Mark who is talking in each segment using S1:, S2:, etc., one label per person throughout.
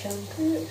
S1: shampoo.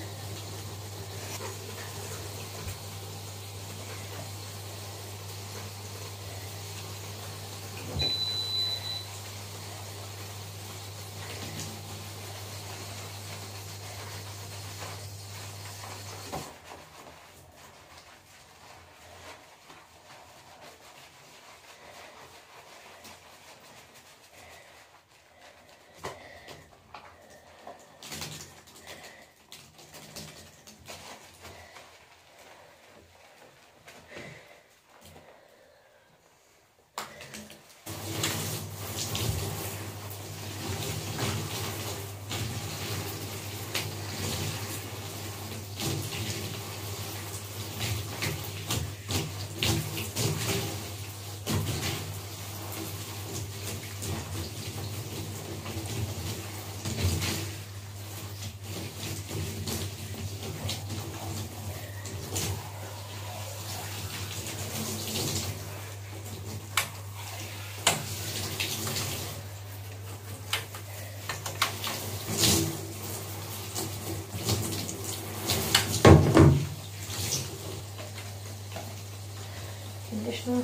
S1: Conditioner,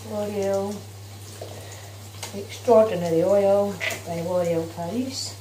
S1: L'Oreal Extraordinary Oil by L'Oreal Paris.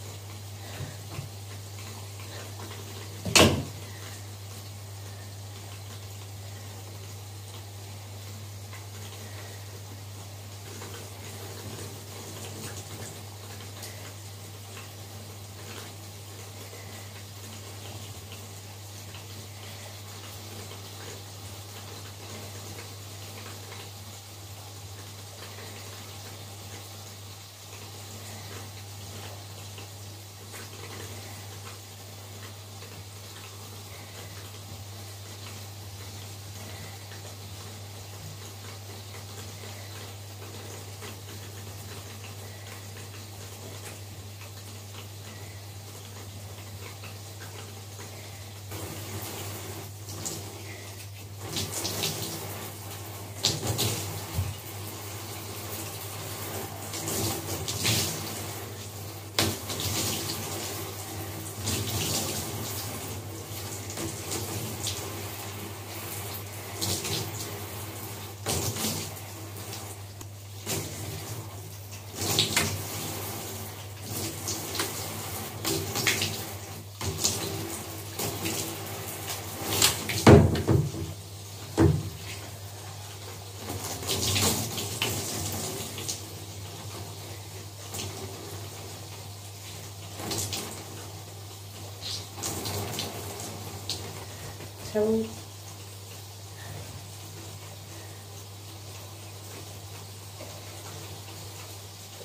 S1: Towel.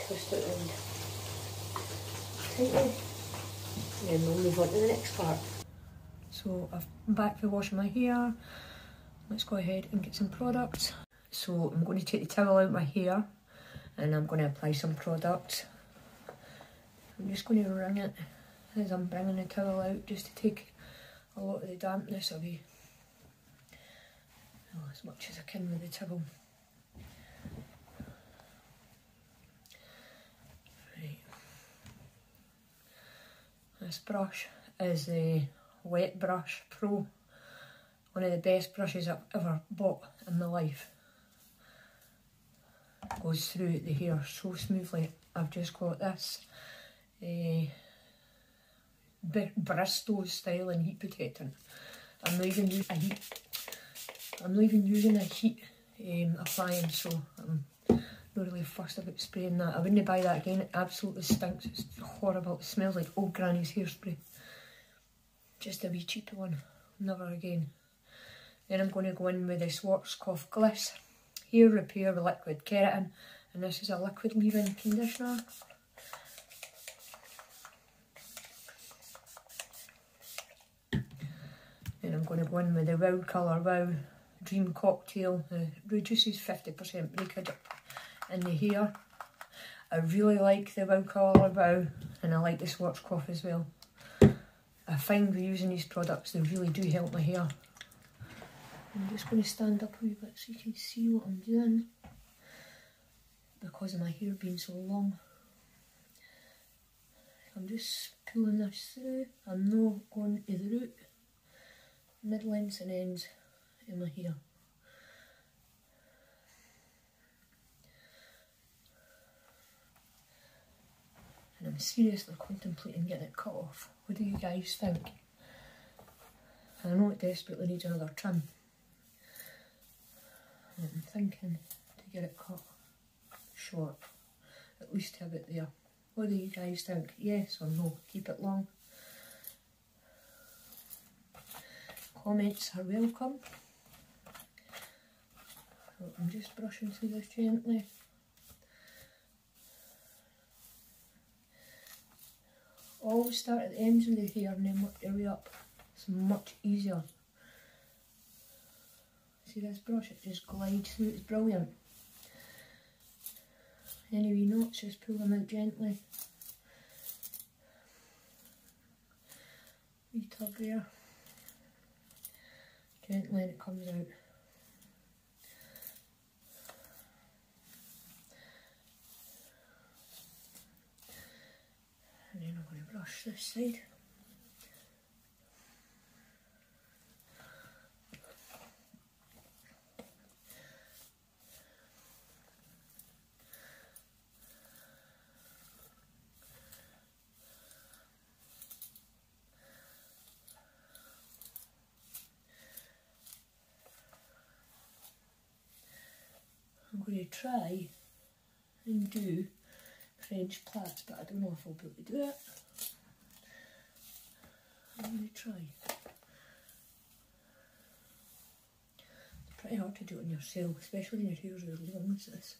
S1: Twist it around tightly, and then we'll move on to the next part. So I'm back for washing my hair. Let's go ahead and get some product. So I'm going to take the towel out of my hair and I'm going to apply some product. I'm just going to wring it as I'm bringing the towel out, just to take a lot of the dampness away. Oh, as much as I can with the towel. Right. This brush is the Wet Brush Pro. One of the best brushes I've ever bought in my life. Goes through the hair so smoothly. I've just got this Bristol style and heat protectant. I'm not even using a heat appliance, so I'm not really fussed about spraying that. I wouldn't buy that again. It absolutely stinks. It's horrible. It smells like old granny's hairspray. Just a wee cheap one. Never again. Then I'm going to go in with the Schwarzkopf Gliss Hair Repair with Liquid Keratin, and this is a liquid leave-in conditioner. Then I'm going to go in with the Wow Colour Wow Dream Cocktail. It reduces 50% breakage in the hair. I really like the Wow Colour Wow, and I like the Schwarzkopf as well. I find with using these products, they really do help my hair. I'm just going to stand up a wee bit so you can see what I'm doing, because of my hair being so long. I'm just pulling this through. I'm not going to the root, mid-lengths and ends in my hair. And I'm seriously contemplating getting it cut off. What do you guys think? I know it desperately needs another trim. I'm thinking to get it cut short, at least have it there. What do you guys think? Yes or no? Keep it long? Comments are welcome. So I'm just brushing through this gently. Always start at the ends of the hair and then work your way up. It's much easier. See this brush? It just glides through. It's brilliant. Any wee knots, just pull them out gently. Wee tug there. Gently and it comes out. And then I'm going to brush this side. I'm going to try and do French plaits, but I don't know if I'll be able to do it. I'm going to try. It's pretty hard to do it on yourself, especially when your hair's as long as this.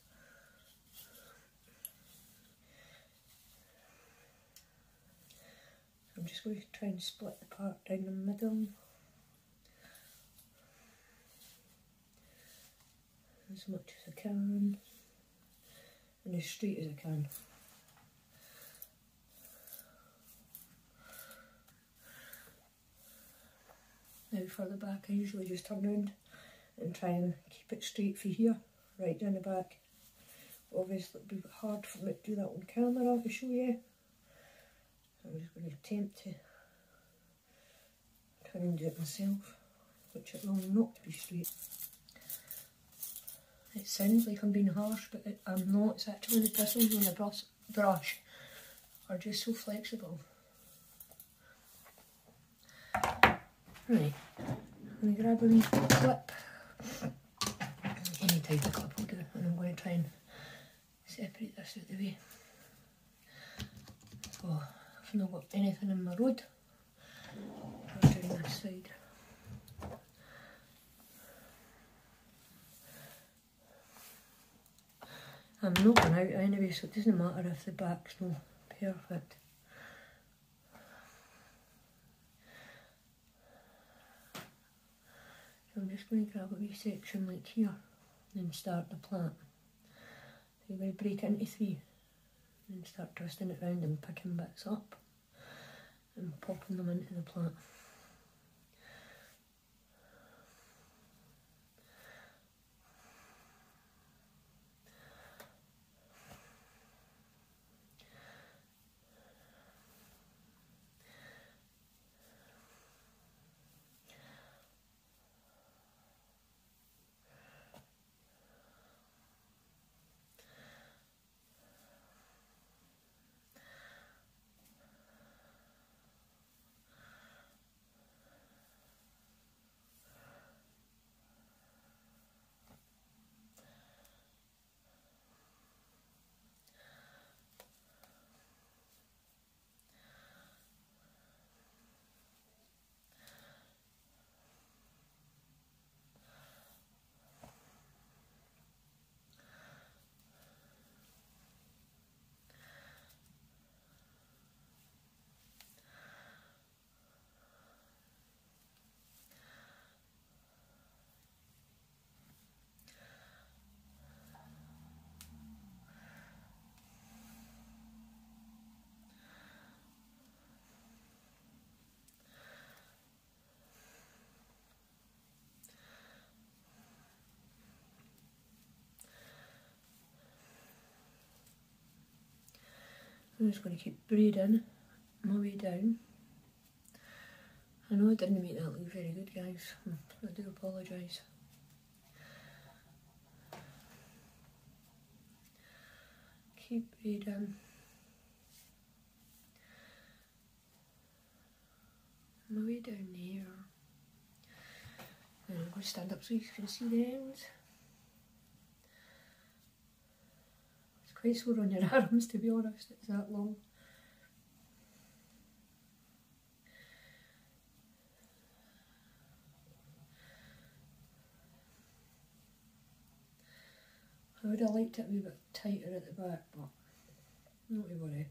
S1: So I'm just going to try and split the part down the middle. As much as I can, and as straight as I can. Now for the back, I usually just turn around and try and keep it straight for here, right down the back. Obviously it'll be a bit hard for me to do that on camera to show you. I'm just going to attempt to try and do it myself, which it will not be straight. It sounds like I'm being harsh, but I'm not. It's actually the bristles on the brush are just so flexible. Right, I'm going to grab a wee clip, any type of clip will do, and I'm going to try and separate this out the way. So, I've not got anything in my road, I'll do this side. I'm not going out anyway, so it doesn't matter if the back's not perfect. So I'm just going to grab a wee section like here and start the plait. So you're going to break it into 3 and start twisting it round and picking bits up and popping them into the plait. I'm just going to keep braiding my way down. I know I didn't make that look very good, guys. I do apologise. Keep reading. My way down there. And I'm going to stand up so you can see the ends. It's quite sore on your arms, to be honest, it's that long. I would have liked it a wee bit tighter at the back, but not to worry.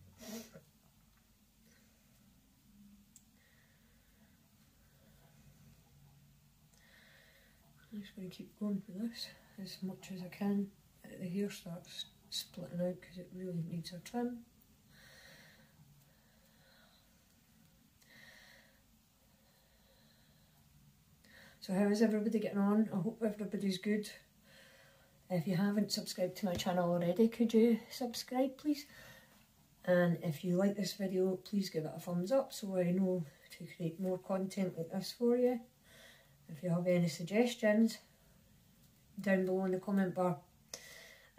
S1: I'm just going to keep going for this as much as I can. The hair starts splitting out because it really needs a trim. So how is everybody getting on? I hope everybody's good. If you haven't subscribed to my channel already, could you subscribe please? And if you like this video, please give it a thumbs up so I know to create more content like this for you. If you have any suggestions, down below in the comment bar,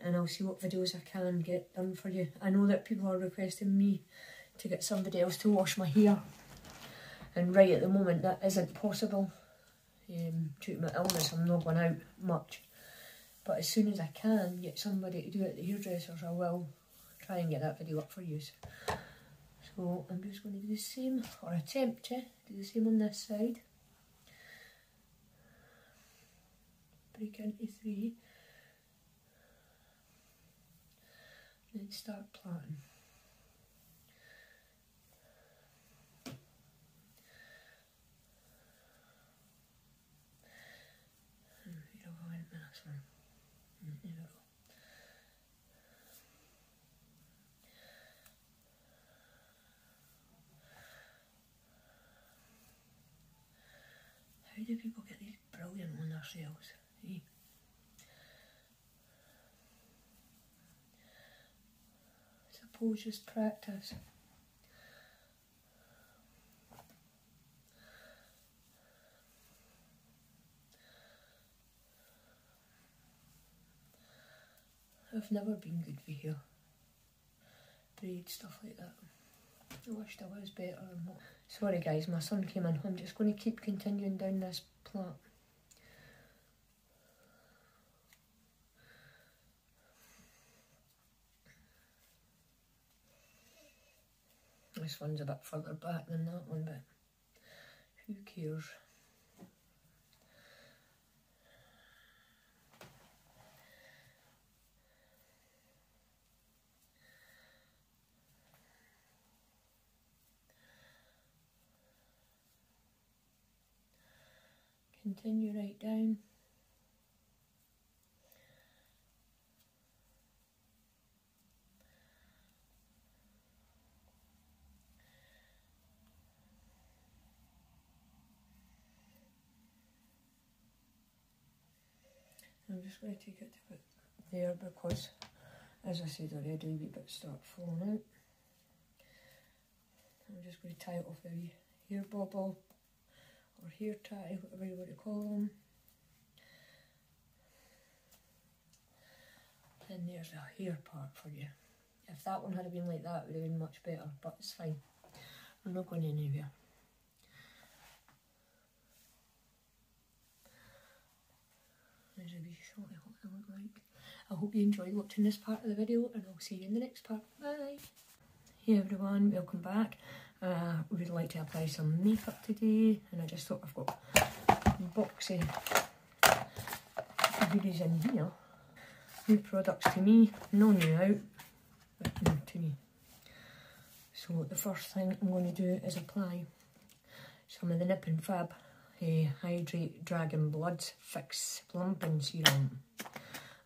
S1: and I'll see what videos I can get done for you. I know that people are requesting me to get somebody else to wash my hair, and right at the moment that isn't possible. Due to my illness, I'm not going out much. But as soon as I can get somebody to do it at the hairdressers, I will try and get that video up for you. So I'm just going to do the same, or attempt to do the same on this side. Break into 3. Then start plaiting. There we go. How do people get these brilliant on themselves? Eh? I suppose just practice. I've never been good with hair. Braid, stuff like that. I wished I was better than what. Sorry guys, my son came in. I'm just going to keep continuing down this plait. This one's a bit further back than that one, but who cares? Continue right down. I'm just going to take it to put there because, as I said already, a wee bit start falling out. I'm just going to tie it off a wee hair bobble or hair tie, whatever you want to call them. And there's a hair part for you. If that one had been like that, it would have been much better, but it's fine. I'm not going anywhere. There's a wee shot of what they look like. I hope you enjoyed watching this part of the video, and I'll see you in the next part. Bye! Hey everyone, welcome back. We would like to apply some makeup today, and I just thought I've got a box of goodies in here. New products to me, no new out, but new to me. So the first thing I'm going to do is apply some of the Nip and Fab Hydrate Dragon Blood Fix Plumping Serum.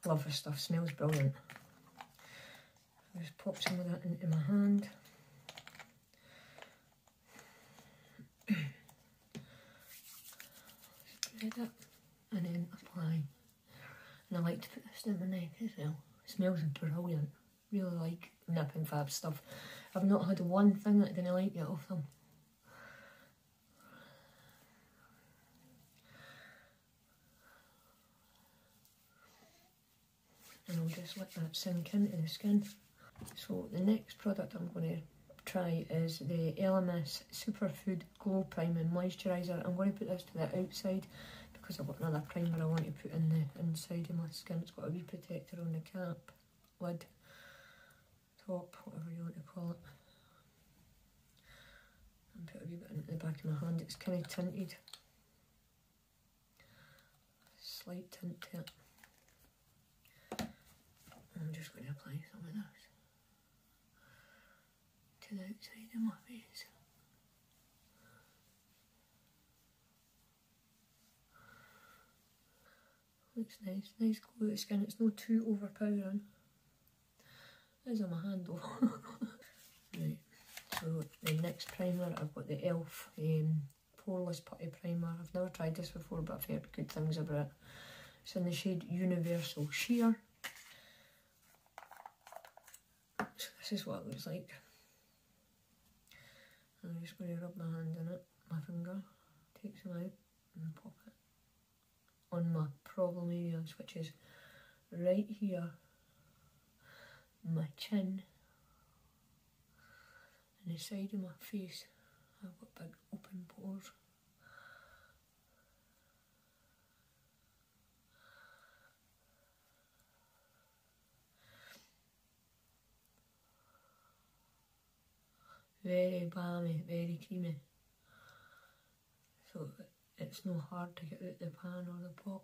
S1: Love this stuff, smells brilliant. I'll just pop some of that into my hand. Spread it and then apply. And I like to put this in my neck as well. It smells brilliant. really like Nip and Fab stuff. I've not had one thing that I didn't like yet off them. And I'll just let that sink into the skin. So the next product I'm going to try is the LMS Superfood Glow Priming Moisturiser. I'm going to put this to the outside because I've got another primer I want to put in the inside of my skin. It's got a wee protector on the cap, lid, top, whatever you want to call it. And put a wee bit into the back of my hand. It's kind of tinted. Slight tint to it. I'm just going to apply some of this to the outside of my face. Looks nice, nice glow to the skin. It's not too overpowering. There's on my hand though. Right, so the next primer, I've got the e.l.f. Poreless Putty Primer. I've never tried this before, but I've heard good things about it. It's in the shade Universal Sheer. So this is what it looks like. I'm just going to rub my hand in it, my finger, take some out and pop it on my problem areas, which is right here, my chin, and the side of my face. I've got big open pores. Very balmy, very creamy. So it's not hard to get out the pan or the pot.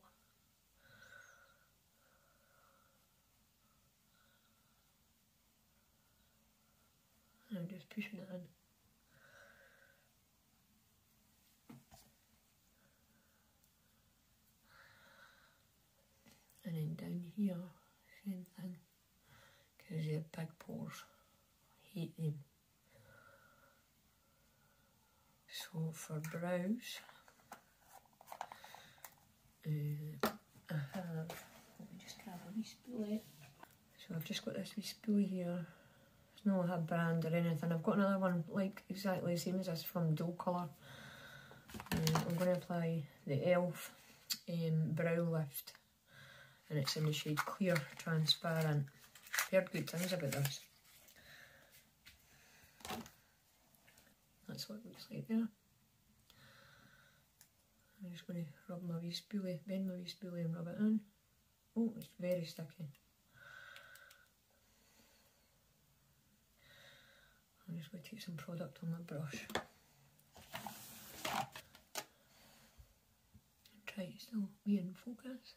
S1: And I'm just pushing it in. And then down here, same thing. Because they're big pores. I hate them. So for brows, I have, let me just grab a wee spoolie. So I've just got this wee spoolie here. It's not a brand or anything. I've got another one like exactly the same as this from Doe Colour. I'm going to apply the e.l.f. Brow Lift, and it's in the shade Clear Transparent. I've heard good things about this. That's what it looks like there. I'm just going to rub my wee spoolie, bend my wee spoolie and rub it in. Oh, it's very sticky. I'm just going to take some product on my brush. Try to still be in focus.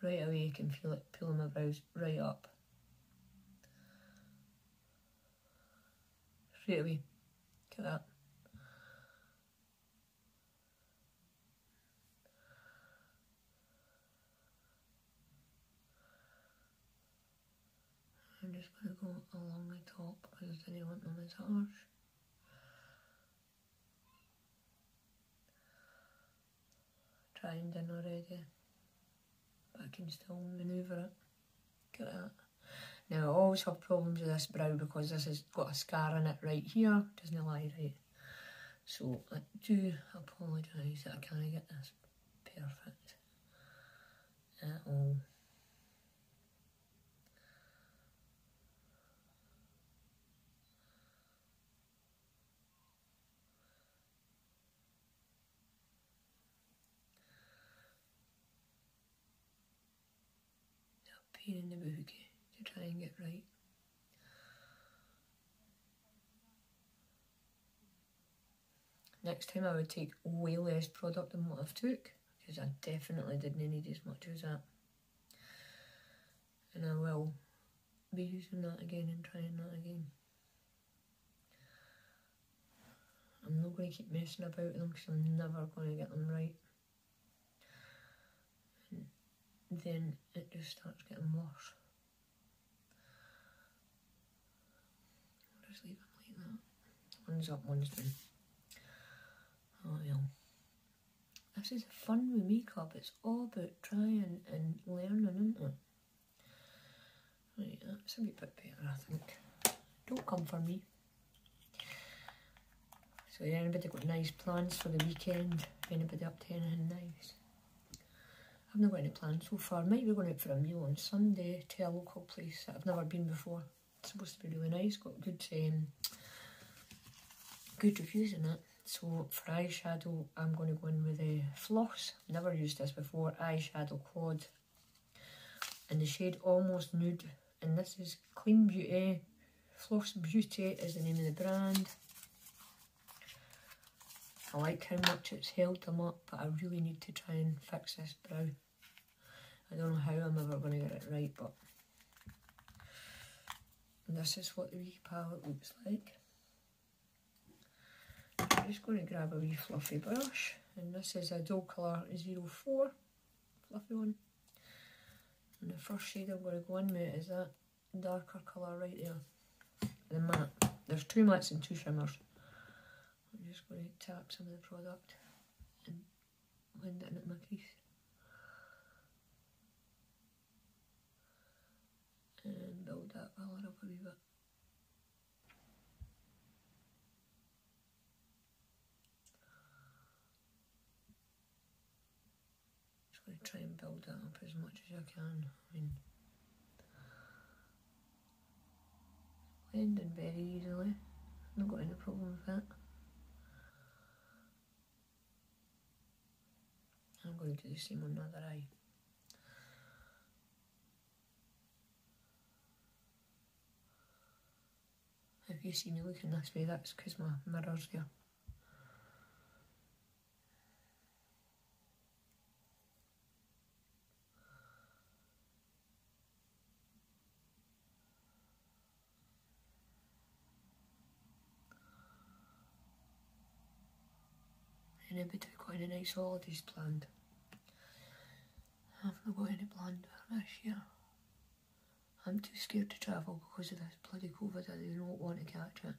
S1: Right away you can feel it pulling my brows right up. Straight away. Look at that. I'm just going to go along the top because I didn't want them as harsh. Trying in already, but I can still manoeuvre it. Look at that. Now I always have problems with this brow because this has got a scar in it right here, doesn't lie right. So I do apologise that I can't get this perfect at all. Pain in the boogie to try and get right. Next time I would take way less product than what I've took, because I definitely didn't need as much as that. And I will be using that again and trying that again. I'm not going to keep messing about with them because I'm never going to get them right. And then it just starts getting worse. I'll just leave them like that. One's up, one's down. Oh well. This is fun with makeup. It's all about trying and learning, isn't it? Right, that's a wee bit better, I think. Don't come for me. So anybody got nice plans for the weekend? Anybody up to anything nice? I've not got any plans so far. Might be going out for a meal on Sunday to a local place that I've never been before. It's supposed to be really nice, got good reviews in it. So for eyeshadow, I'm going to go in with a Floss. Never used this before. Eyeshadow Quad in the shade Almost Nude. And this is Clean Beauty. Floss Beauty is the name of the brand. I like how much it's held them up, but I really need to try and fix this brow. I don't know how I'm ever going to get it right, but this is what the wee palette looks like. I'm just going to grab a wee fluffy brush, and this is a Dull Colour 04, fluffy one. And the first shade I'm going to go in with is that darker colour right there, the matte. There's 2 mattes and 2 shimmers. I'm just going to tap some of the product and blend it into my crease. And build that colour up a wee bit. Just going to try and build that up as much as I can. I mean, blending very easily. Not got any problem with that. I'm going to do the same on the other eye. If you see me looking this way, that's because my mirror's there. Anybody got any nice holidays planned? I've not got any planned for this year. I'm too scared to travel because of this bloody COVID. I do not want to catch it.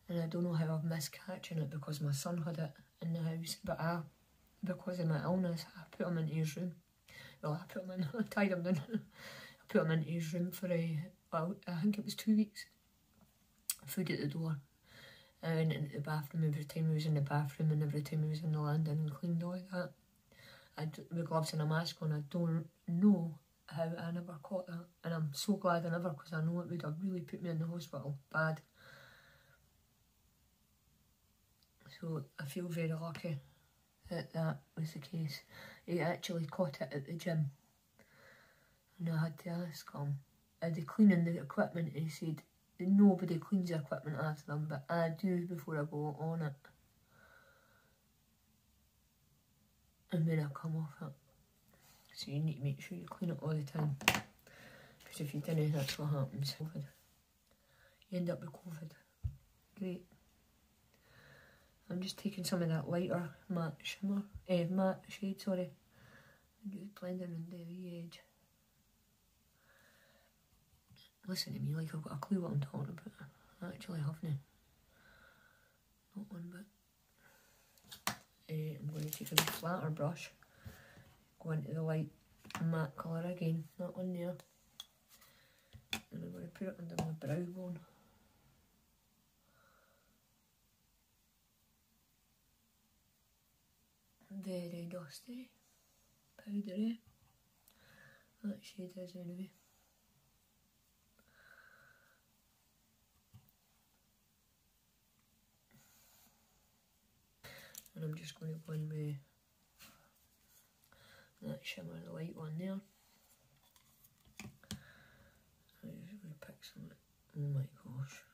S1: And I don't know how I've missed catching it because my son had it in the house. But because of my illness, I put him into his room. Well, I tied him down. I put him into his room for well, I think it was 2 weeks. Food at the door. I went into the bathroom every time he was in the bathroom and every time he was in the landing and cleaned all that. With gloves and a mask on, I don't know how I never caught that. And I'm so glad I never, because I know it would have really put me in the hospital bad. So I feel very lucky that that was the case. He actually caught it at the gym. And I had to ask him, are they cleaning the equipment? And he said, nobody cleans the equipment after them, but I do before I go on it. And then I come off it. So you need to make sure you clean it all the time. Because if you didn't, that's what happens. COVID. You end up with COVID. Great. I'm just taking some of that lighter matte shimmer, matte shade, sorry. And just blending in the edge. Listen to me like I've got a clue what I'm talking about. I actually haven't. Not one bit. I'm going to take a bit flatter brush. Go into the light matte colour again, that one there. And I'm going to put it under my brow bone. Very dusty, powdery. That shade is anyway. And I'm just going to go in with that shimmer, the light one there. I'm just going to pick some of it. Oh my gosh.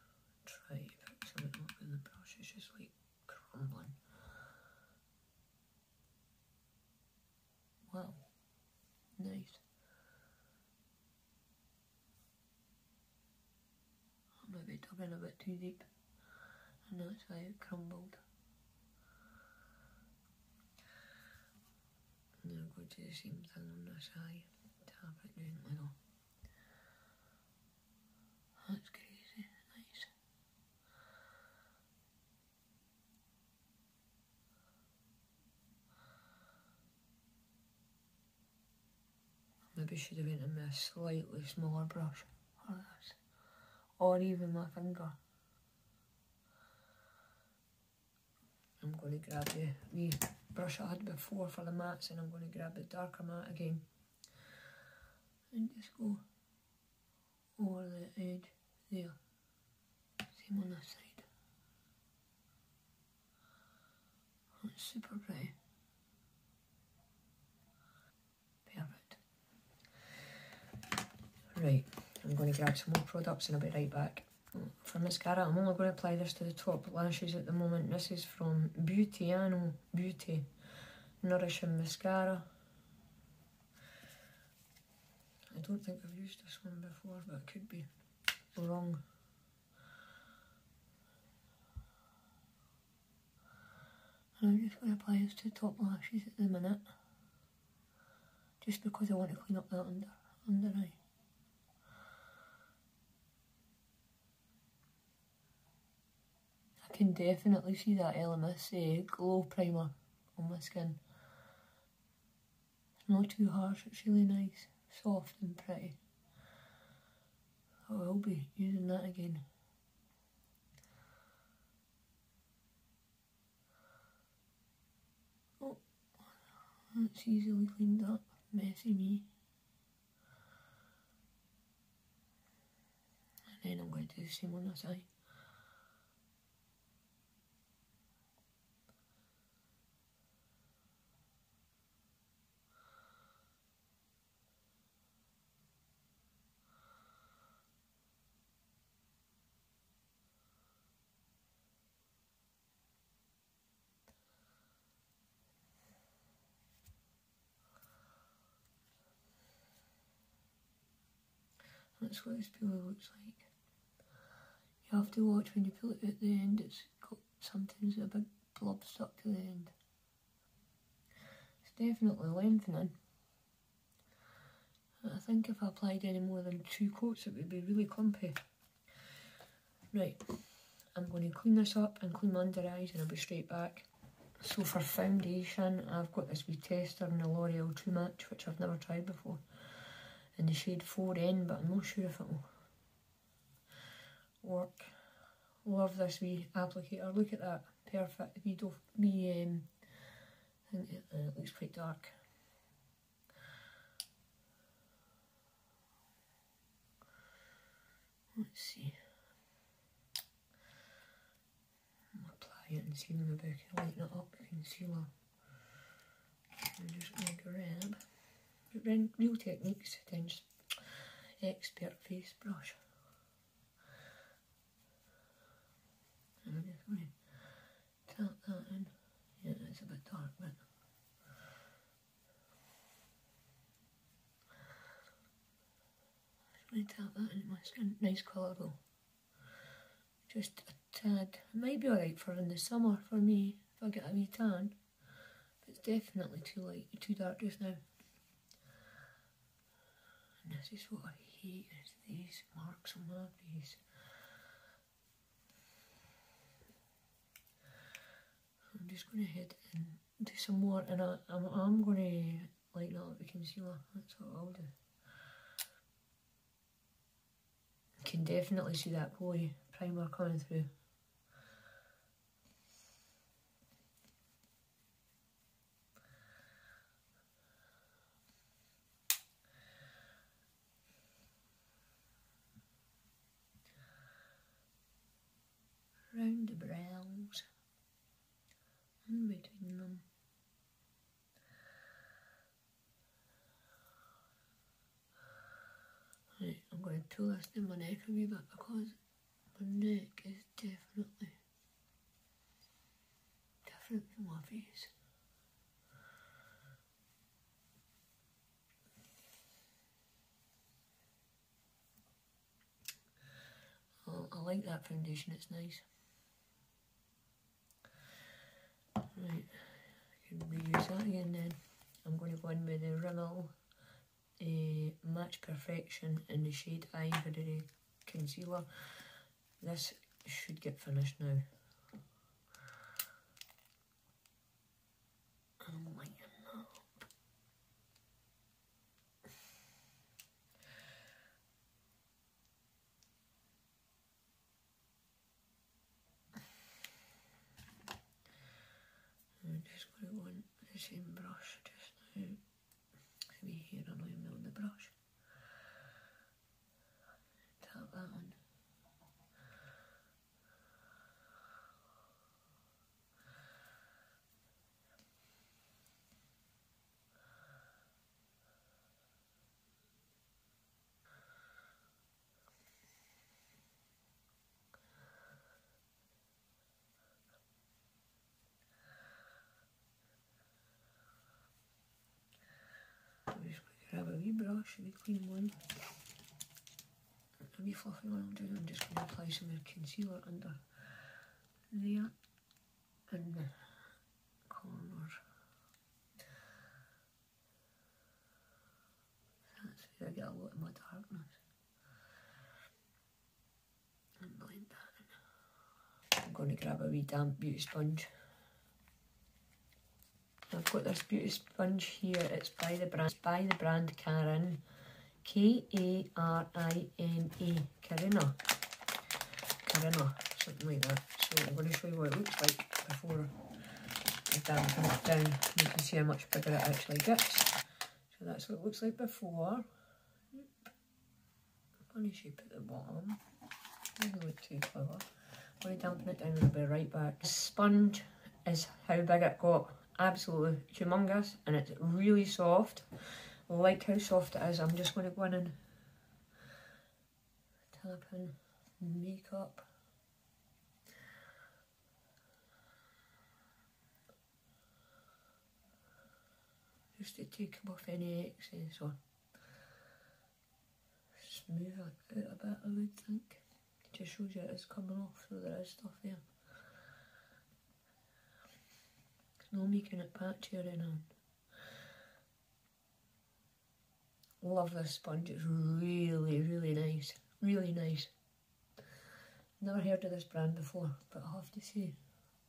S1: Try to pick some of it up in the brush. It's just like crumbling. Wow. Nice. I maybe dug in a bit too deep. And that's why it crumbled. And then I'll go do the same thing on this eye. Tap it gently though. That's crazy. Nice. maybe should have went in with a slightly smaller brush for this. Or even my finger. I'm going to grab the wee brush I had before for the mattes, and I'm going to grab the darker matte again. And just go over the edge there. Same on this side. That's super pretty. Perfect. Right, I'm going to grab some more products and I'll be right back. For mascara, I'm only going to apply this to the top lashes at the moment. This is from Beauty Nourishing Mascara. I don't think I've used this one before, but it could be wrong. And I'm just going to apply this to the top lashes at the minute, just because I want to clean up that under eye. I can definitely see that LMS glow primer on my skin. It's not too harsh, it's really nice, soft and pretty. So I'll be using that again. Oh, that's easily cleaned up, messy me. And then I'm going to do the same on this eye. That's what this pillow looks like. You have to watch when you pull it at the end, it's got sometimes a big blob stuck to the end. It's definitely lengthening. I think if I applied any more than 2 coats it would be really clumpy. Right, I'm going to clean this up and clean my under eyes and I'll be straight back. So for foundation, I've got this wee tester in the L'Oreal True Match, which I've never tried before, in the shade 4N, but I'm not sure if it will work. Love this wee applicator, look at that, perfect. I think it looks quite dark. Let's see. I'll apply it and see maybe I can lighten it up, concealer. I'm just going to grab Real Techniques times Expert Face Brush. And I'm just going to tap that in. Yeah, it's a bit dark, but I'm going to tap that into my skin. Nice colour though. Just a tad. It might be alright for in the summer for me if I get a wee tan. But it's definitely too light, too dark just now. And this is what I hate, is these marks on my face. I'm just going to head and do some more, and I'm going to lighten up the concealer. That's what I'll do. You can definitely see that glowy primer coming through. Round the brows, in between them. Right, I'm going to pull this down my neck a wee bit because my neck is definitely different from my face. I like that foundation, it's nice. Right, I can reuse that again then. I'm going to go in with the Rimmel Match Perfection in the shade Ivory concealer. This should get finished now. I'm lighting that up. the same brush just now. See here annoying me on the brush. Tap that on. I'm just going to grab a wee brush, a wee clean one. A wee fluffy one I'm just going to apply some concealer under there and the corners. That's where I get a lot of my darkness. And blend that in. I'm going to grab a wee damp beauty sponge. I've got this beauty sponge here. It's by the brand Karen, Karina, Karina, something like that. So I'm going to show you what it looks like before I dampen it down. You can see how much bigger it actually gets. So that's what it looks like before. Funny shape at the bottom. Doesn't look too clever. I'm going to dampen it down and I'll be right back. The sponge is how big it got. Absolutely humongous, and it's really soft. I like how soft it is. I'm just going to go in and tap in makeup. Just to take off any excess or smooth it out a bit, I would think. It just shows you it is coming off, so there is stuff there. No making it patchy or anything. Love this sponge, it's really, really nice. Really nice. Never heard of this brand before, but I have to say,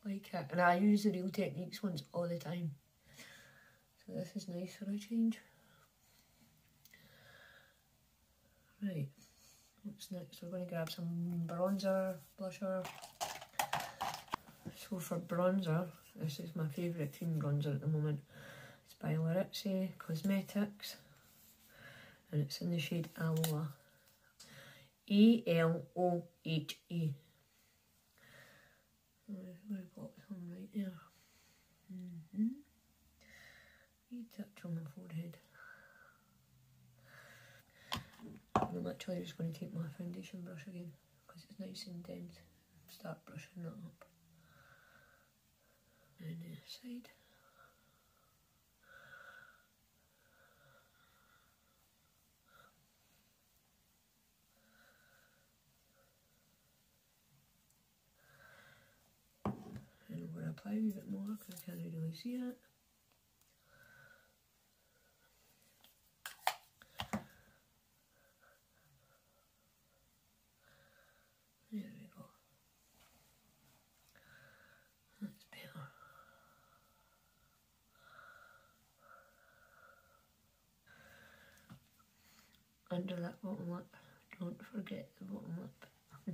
S1: like it. And I use the Real Techniques ones all the time. So this is nice for a change. Right, what's next? We're going to grab some bronzer, blusher. So for bronzer, this is my favourite cream bronzer at the moment. It's by Laritzi Cosmetics and it's in the shade Aloha. E-L-O-H-E. I've got some right there. Wee touch on my forehead. I'm actually just going to take my foundation brush again because it's nice and dense. Start brushing that up. And the side. And I'm going to apply a wee bit more because I can't really see it. There we go. That's better. Under that bottom lip, don't forget the bottom lip. I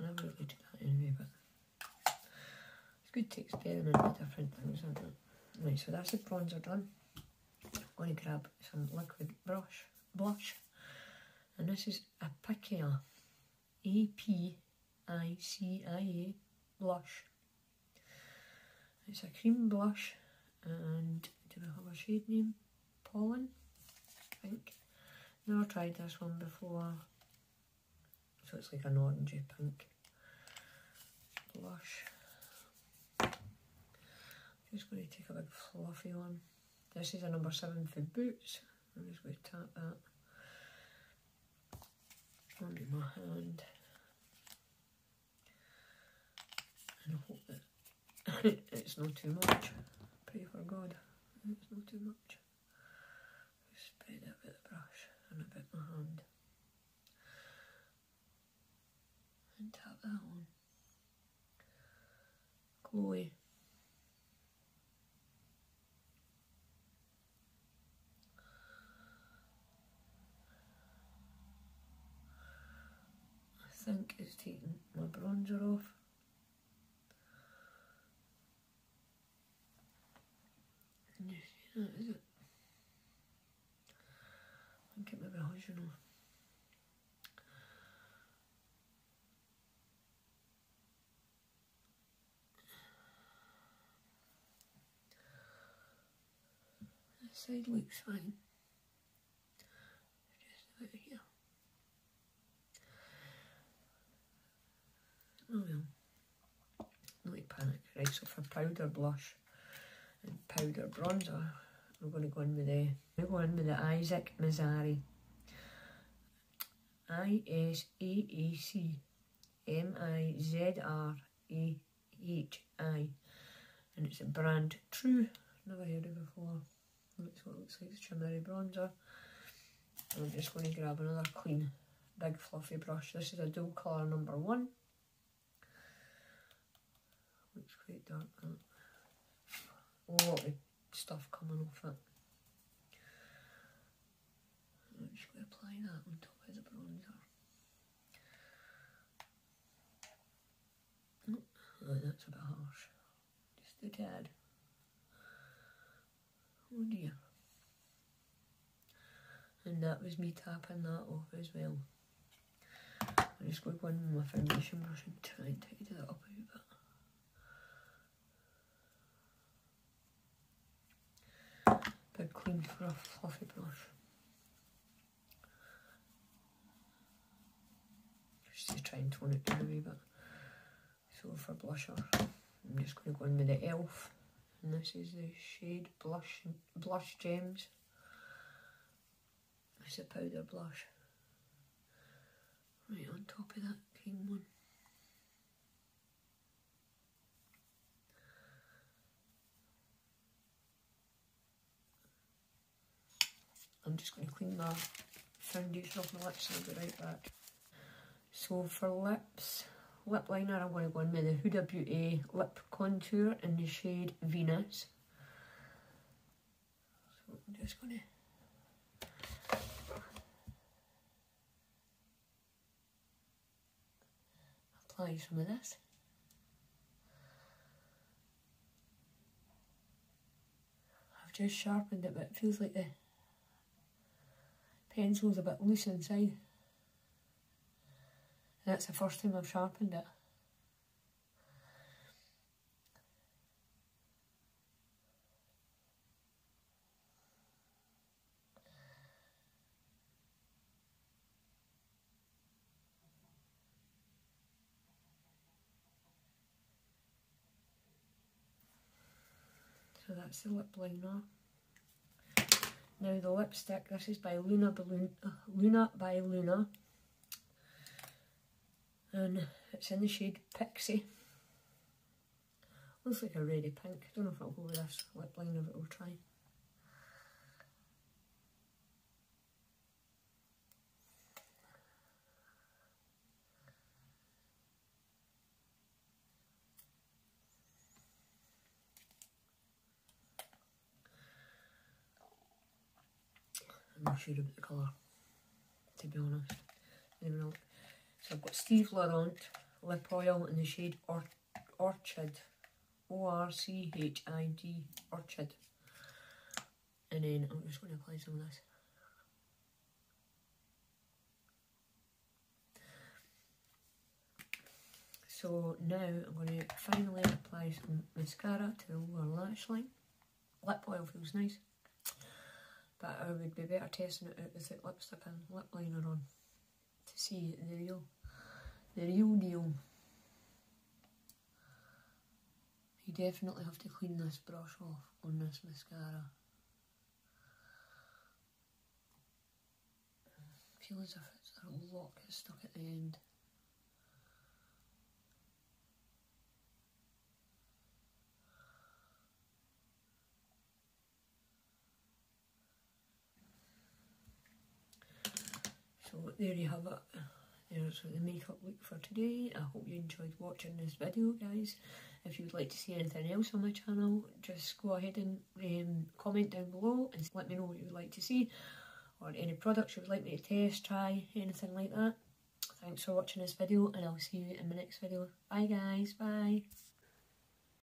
S1: never really do that anyway, but it's good to experiment with different things, isn't it? Right, so that's the bronzer done. I'm going to grab some liquid blush, and this is a Apicia, A-P-I-C-I-A blush. It's a cream blush, and do I have a shade name? Pollen, I think. Never tried this one before. So it's like an orangey pink blush. Just going to take a big fluffy one. This is a number 7 for Boots. I'm just going to tap that onto my hand. And I hope that it's not too much. Pray for God, it's not too much. Spread it a bit the brush and a bit my hand. And tap that on. Chloe. I think it's taking my bronzer off. That is it. I think it maybe has, you know. This side looks fine. Just about here. Oh well. No need panic. Right, so for powder blush and powder bronzer, we're going to go in with the Isaac Mizrahi. ISAAC and it's a brand True. Never heard it before. That's what it looks like. It's shimmery bronzer. And I'm just going to grab another clean big fluffy brush. This is a dual colour number 1. Looks quite dark. A lot of stuff coming off it. I'm just going to apply that on top of the bronzer. Oh, that's a bit harsh. Just a tad. Oh dear. And that was me tapping that off as well. I'm just going to go in with my foundation brush and try and tidy that up a wee bit. Big clean for a fluffy brush. Just to try and tone it down a wee bit. So for blusher, I'm just going to go in with the e.l.f. and this is the shade Blush Gems. It's a powder blush. Right on top of that cream one. I'm just going to clean my foundation off my lips and I'll be right back. So for lips, lip liner, I'm going to go in with the Huda Beauty Lip Contour in the shade Venus. So I'm just going to apply some of this. I've just sharpened it, but it feels like the pencil's a bit loose inside. And that's the first time I've sharpened it. So that's the lip liner. Now the lipstick, this is by Luna by Luna. And it's in the shade Pixie. Looks like a reddy pink. Don't know if I'll go with this lip liner, but we'll try. I'm not sure about the colour, to be honest. Anyway, so I've got Steve Laurent lip oil in the shade Orchid. ORCHID, Orchid. And then I'm just going to apply some of this. So now I'm going to finally apply some mascara to the lower lash line. Lip oil feels nice, but I would be better testing it out with the lipstick and lip liner on to see the real deal. You definitely have to clean this brush off on this mascara. I feel as if it's a lot gets stuck at the end. So there you have it. There's the makeup look for today. I hope you enjoyed watching this video, guys. If you would like to see anything else on my channel, just go ahead and comment down below and let me know what you would like to see, or any products you would like me to test, try, anything like that. Thanks for watching this video, and I'll see you in my next video. Bye guys, bye.